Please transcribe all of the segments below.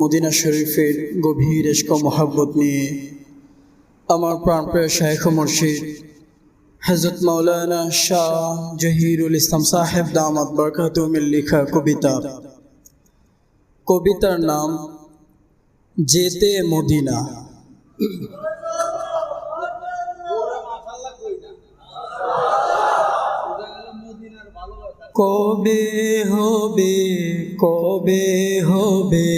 Medina শরীফের গভীর ইশক ও মহব্বত নিয়ে আমার প্রাণপ্রিয় শাইখ ও মুর্শিদ হযরত মাওলানা শাহ জহিরুল ইসলাম সাহেব দামাত বরকাতুহুমের লেখা কবিতার নাম যেতে মদিনা। কবে হবে কবে হবে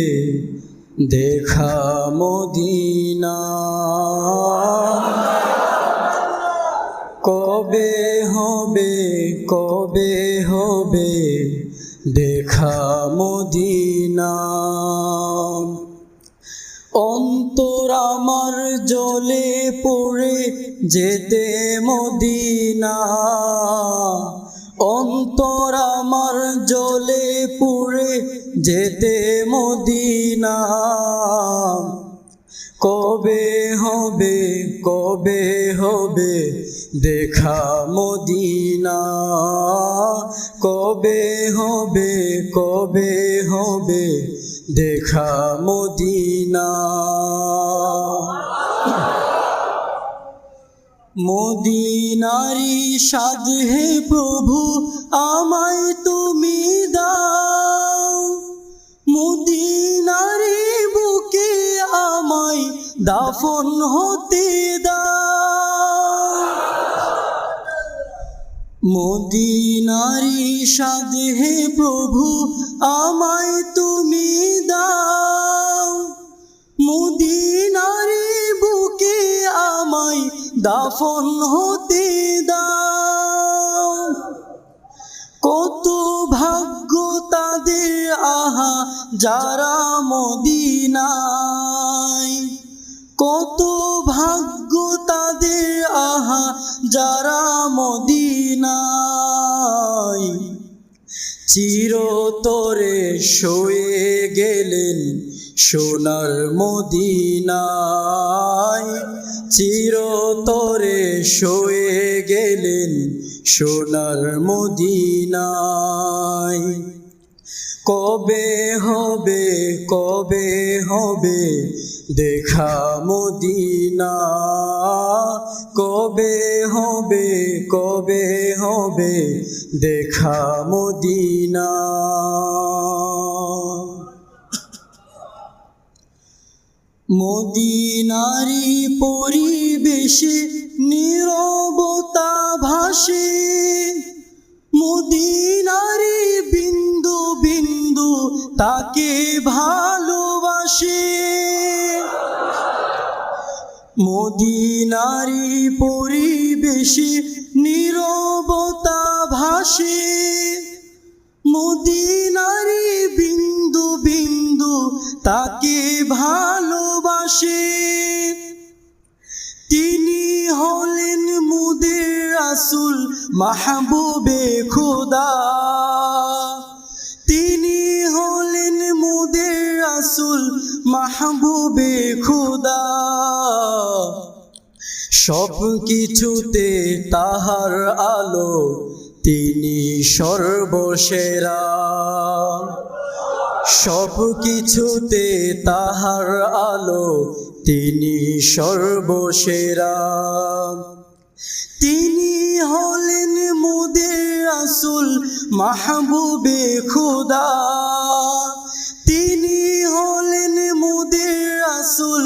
দেখা মদিনা, কবে হবে কবে হবে দেখা মদিনা। অন্তর আমার জ্বলে পড়ে যেতে মদিনা, অন্তর আমার জ্বলে পুড়ে যেতে মদিনা। কবে হবে কবে হবে দেখা মদিনা, কবে হবে কবে হবে দেখা মদিনা। মদিনারি সাধ হে প্রভু আমায় তুমি দাও, মদিনারি বুকে আমায় দাফন হতে দাও। মদিনারি সাধ হে প্রভু আমায় তুমি দাও, মদিনারি বুকে আমায় দাফন হতে দাও। কত ভাগ্য তাদের আহা যারা মদিনায়, কত ভাগ্য তাদের আহা যারা মদিনায়। চিরতরে সয়ে গেলেন সোনার মদিনায়, চিরতরে সয়ে গেলেন সোনার মদিনায়। কবে হবে কবে হবে দেখা মদিনা, কবে হবে কবে হবে দেখা মদিনা। মদিনারি পরিবেশে নীরবতা ভাসে, মদিনারি বিন্দু বিন্দু তাকে ভালোবাসে। মদিনারি পরিবেশে নীরবতা ভাসে, মদিনারি বিন্দু বিন্দু তাকে ভালোবাসে। তিনি হলেন মুদের রাসূল মাহবুবে খোদা, তিনি হলেন মুদের রাসূল মাহবুবে খোদা। সব কিছুতে তাহার আলো তিনি সর্বসেরা, সব কিছুতে তাহার আলো তিনি সর্বসেরা। তিনি হলেন মুদের রাসূল মাহবুবে খোদা, তিনি হলেন মুদের রাসূল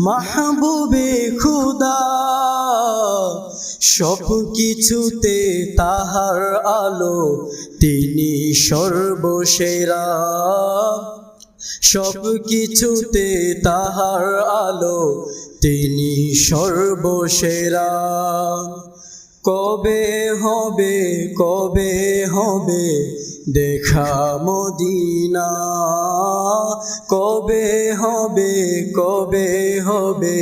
মাহবুবে খোদা। সব কিছুতে তাহার আলো তিনি সর্বসেরা, সব কিছুতে তাহার আলো তিনি সর্বসেরা। কবে হবে কবে হবে দেখা মদিনা, কবে হবে কবে হবে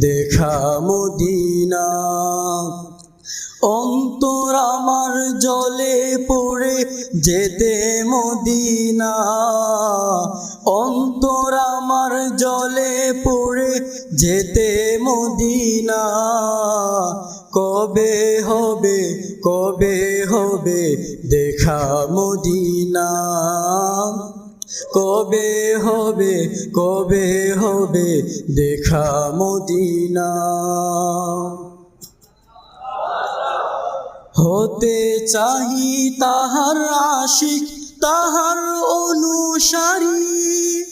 দেখা মদিনা। অন্তর আমার জ্বলে পড়ে যেতে মদিনা, অন্তর আমার জ্বলে পড়ে যেতে মদিনা। কবে হবে কবে হবে দেখা মদিনা, কবে হবে, কবে হবে দেখা মদিনা। হতে চাহি তাহার আশিক, তাহার অনুসারী,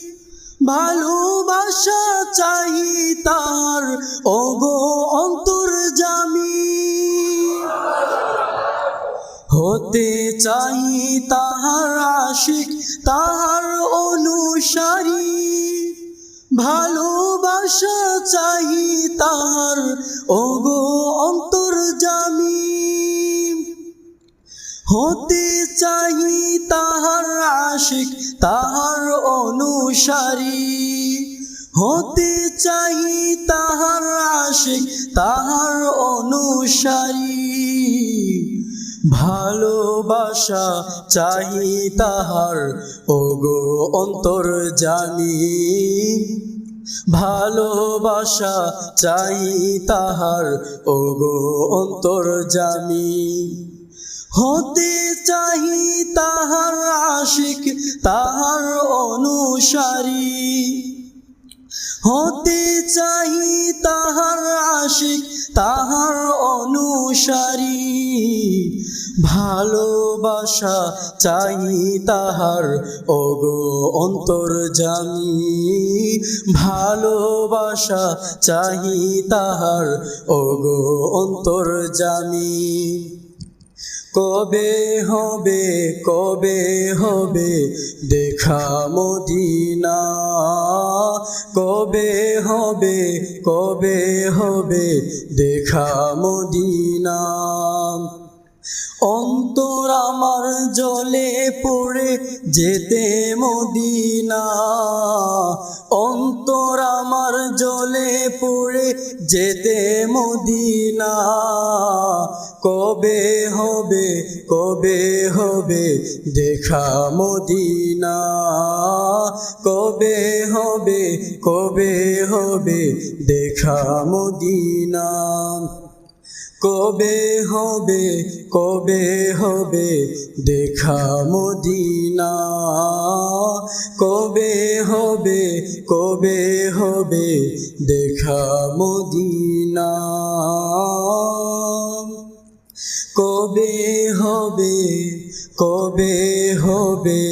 ভালোবাসা চাহি তাহার ওগো অন্তর্যামী। হতে চাহি তাহার আশিক, তাহার অনুসারী, ভালোবাসা চাহি তাহার ওগো অন্তর্যামী। হতে চাহি তাহার আশিক, তাহার অনুসারী, হতে চাহি তাহার আশিক, তাহার অনুসারী, ভালোবাসা চাহি তাহার ওগো অন্তর্যামী। ভালোবাসা চাহি তাহার ওগো অন্তর্যামী। হতে চাহি তাহার আশিক, তাহার অনুসারী, হতে চাহি তাহার আশিক, তাহার অনুসারী, ভালোবাসা চাহি তাহার ওগো অন্তর্যামী। ভালোবাসা চাহি তাহার ওগো অন্তর্যামী। কবে হবে, কবে হবে দেখা মদিনা। কবে হবে, কবে হবে দেখা মদিনা। অন্তর আমার জ্বলে পড়ে যেতে মদিনা। অন্তর আমার জ্বলে পড়ে যেতে মদিনা। কবে হবে, কবে হবে দেখা মদিনা। কবে হবে, কবে হবে দেখা মদিনা। কবে হবে, কবে হবে দেখা মদিনা। কবে হবে, কবে হবে দেখা মদিনা। কবে হবে, কবে হবে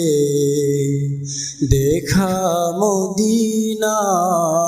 দেখা মদিনা।